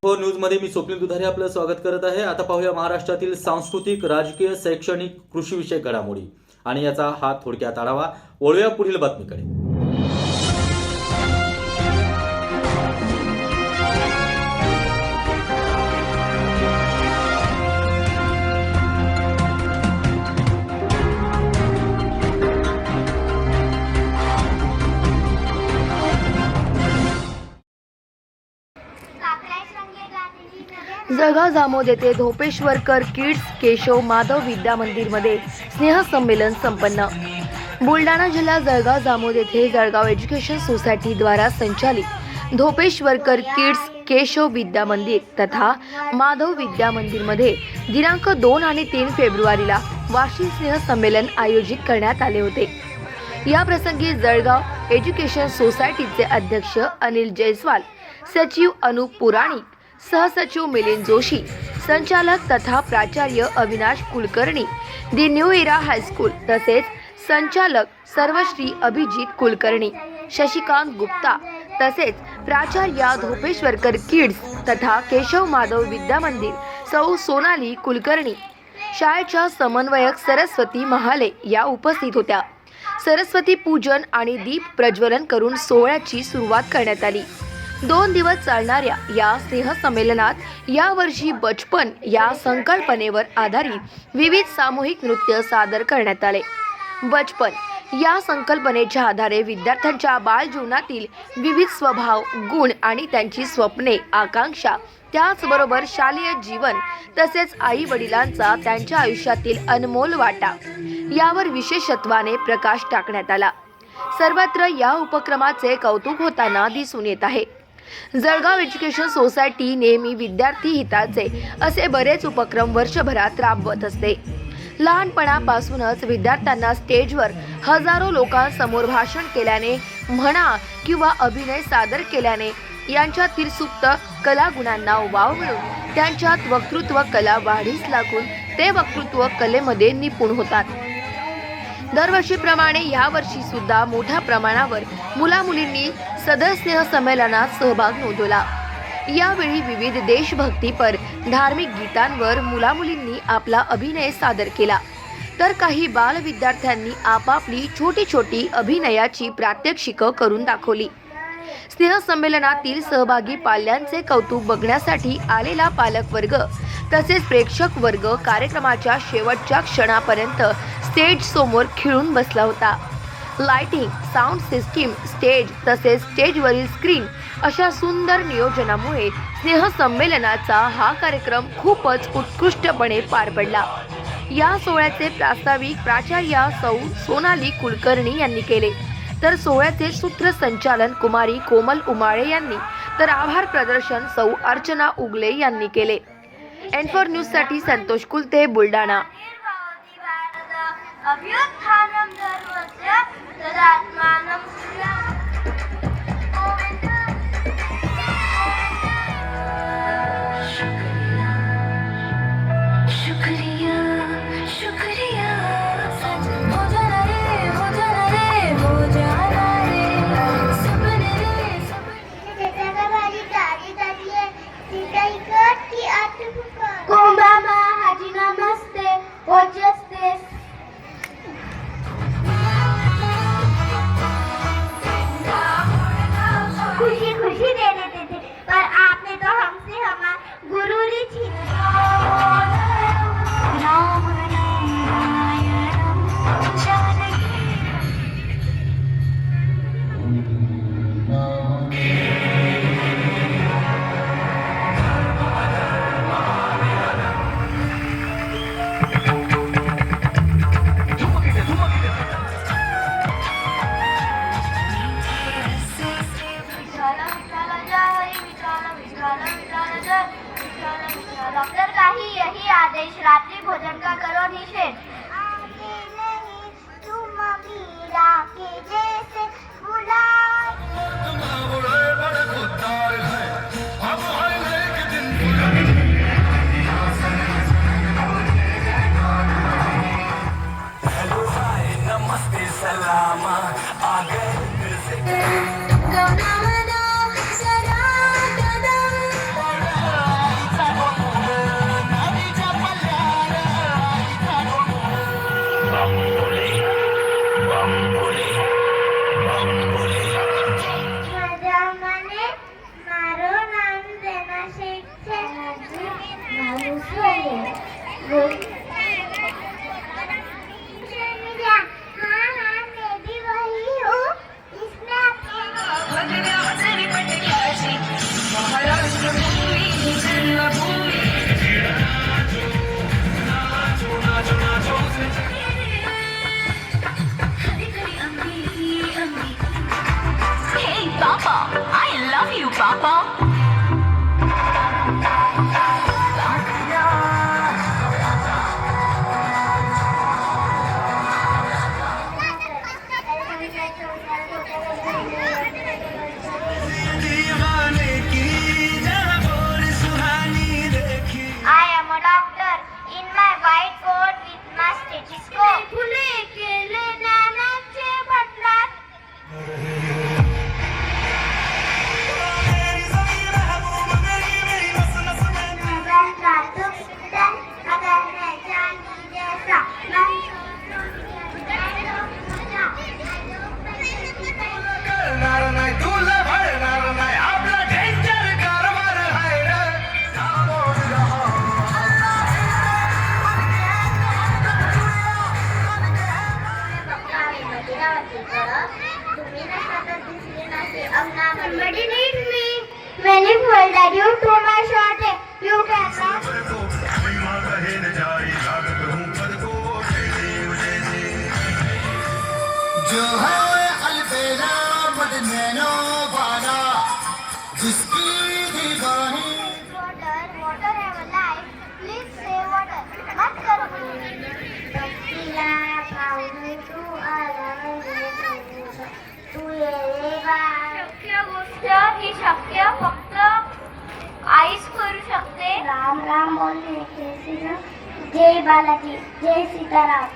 हो न्यूज मध्ये मी स्वप्नील दुधारे आपलं स्वागत करत आहे। आता पाहूया महाराष्ट्रातील सांस्कृतिक, राजकीय, शैक्षणिक, कृषी विषयक घडामोडी आणि याचा हा थोडक्यात आढावा। वळूया पुढील बातमीकडे। जळगाव जामोद येथे धोपेश्वरकर किड्स केशव माधव विद्या मंदिर मध्ये स्नेहसंमेलन संपन्न। बुलढाणा जिल्हा जळगाव जामोद येथे जळगाव एज्युकेशन सोसायटी द्वारा संचालित धोपेश्वरकर किड्स केशव विद्या मंदिर तथा माधव विद्या मंदिर मध्ये दिनांक 2 आणि 3 फेब्रुवारीला वार्षिक स्नेहसंमेलन आयोजित करण्यात आले होते। या प्रसंगी जळगाव एज्युकेशन सोसायटीचे अध्यक्ष अनिल जयस्वाल, सचिव अनुप पुराणिक, सहसचिव मिलिंद जोशी, संचालक तथा प्राचार्य अविनाश कुलकर्णी, दी न्यू एरा हायस्कूल तसेच संचालक सर्वश्री अभिजित कुलकर्णी, शशिकांत गुप्ता तसेच प्राचार्य धोपेश्वरकर किड्स तथा केशव माधव विद्या मंदिर सौ सोनाली कुलकर्णी, शाळेच्या समन्वयक सरस्वती महाले या उपस्थित होत्या। सरस्वती पूजन आणि दीप प्रज्वलन करून सोहळ्याची सुरुवात करण्यात आली। 2 दिवस चालणाऱ्या या स्नेहसंमेलनात यावर्षी बचपन या संकल्पनेवर आधारित विविध सामूहिक नृत्य सादर करण्यात आले। बचपन या संकल्पनेच्या आधारे विद्यार्थ्यांच्या बालजीवनातील विविध स्वभाव, गुण आणि त्यांची स्वप्ने, आकांक्षा, त्याचबरोबर शालेय जीवन तसेच आई वडिलांचा त्यांच्या आयुष्यातील अनमोल वाटा यावर विशेषत्वाने प्रकाश टाकण्यात आला। सर्वत्र या उपक्रमाचे कौतुक होताना दिसून येत आहे। जळगाव एज्युकेशन सोसायटी नेहमी विद्यार्थी हिताचे असे बरेच उपक्रम वर्षभरात राबवत असते। लहानपणापासूनच विद्यार्थ्यांना स्टेजवर हजारो लोकांसमोर भाषण केल्याने म्हणा किंवा अभिनय सादर केल्याने यांच्यातील सुप्त कलागुणांना वाव मिळून त्यांच्यात वक्तृत्व कला वाढीस लागून ते वक्तृत्व कलेमध्ये निपुण होतात। दरवर्षीप्रमाणे यावर्षी सुद्धा मोठ्या प्रमाणावर मुलामुलींनी सदर स्नेह संमेलनात सहभाग नोंदवला। यावेळी विविध देशभक्तीपर धार्मिक गीतांवर मुलामुलींनी आपला अभिनय सादर केला, तर काही बाल विद्यार्थ्यांनी आपापली छोटी छोटी अभिनयाची प्रात्यक्षिकं करून दाखवली। स्नेह संमेलनातील सहभागी पाल्यांचे कौतुक बघण्यासाठी आलेला पालक वर्ग तसेच प्रेक्षक वर्ग कार्यक्रमाच्या शेवटच्या क्षणापर्यंत स्टेज समोर खिळून बसला होता। लाइटिंग, साऊंड सिस्टीम, स्टेज तसेच स्टेजवरील स्क्रीन अशा सुंदर नियोजनामुळे स्नेह संमेलनाचा हा कार्यक्रम खूपच उत्कृष्टपणे पार पडला। या सोहळ्याचे प्रास्ताविक प्राचार्य सौ सोनाली कुलकर्णी यांनी केले, तर सोहळ्याचे सूत्रसंचालन कुमारी कोमल उमाळे यांनी, तर आभार प्रदर्शन सौ अर्चना उगले यांनी केले। एन4 न्यूज साठी Santosh Kulte, Buldhana. will that you too much short. You cannot. जो है अलबेला मदनैनो वाला जिसकी दीवानी Water have a life. Please save water. मत करो. तिला पाहून तू आला तू येवा. शक्य गोष्ट ही शक्य फक्त आईच करू शकते. राम राम बोलते जय बालाजी जय सीताराम.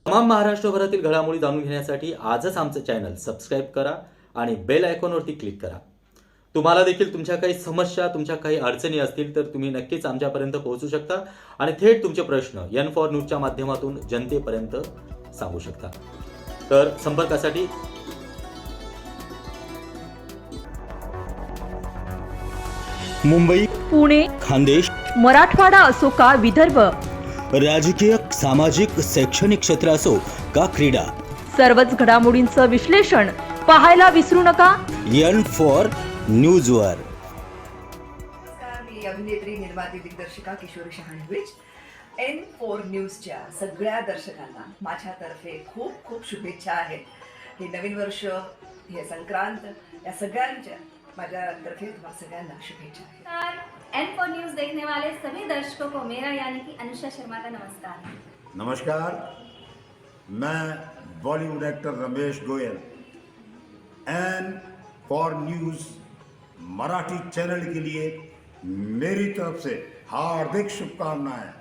तमाम महाराष्ट्रभरातील घडामोडी जाणून घेण्यासाठी आजच आमचं चॅनल सबस्क्राईब करा आणि बेल आयकॉनवरती क्लिक करा. तुम्हाला देखील तुमच्या काही समस्या, तुमच्या काही अडचणी असतील तर तुम्ही नक्कीच आमच्यापर्यंत पोहोचू शकता आणि थेट तुमचे प्रश्न N4 न्यूजच्या माध्यमातून जनतेपर्यंत सांगू शकता. तर संपर्कासाठी मुंबई, पुणे, खानदेश, मराठवाडा असो का विदर्भ, राजकीय, सामाजिक, शैक्षणिक क्षेत्र असो का क्रीडा, सर्वच घडामोडींचं विश्लेषण पाहायला विसरू नका. N4 न्यूजवर. नमस्कार, मी अभिनेत्री, निर्माती, दिग्दर्शिका किशोरी शहाणविज. N4 न्यूजच्या सगळ्या दर्शकांना माझ्यातर्फे खूप खूप शुभेच्छा आहेत. हे नवीन वर्ष, हे संक्रांत, या सगळ्यांच्या माझ्यातर्फे तुम्हाला सगळ्यांना शुभेच्छा आहेत. N4 न्यूज़ देखने वाले सभी दर्शकों को मेरा यानी कि अनुषा शर्मा का नमस्कार. नमस्कार, मैं Bollywood actor Ramesh Goyal N4 news Marathi channel के लिए मेरी तरफ से हार्दिक शुभकामनाएं.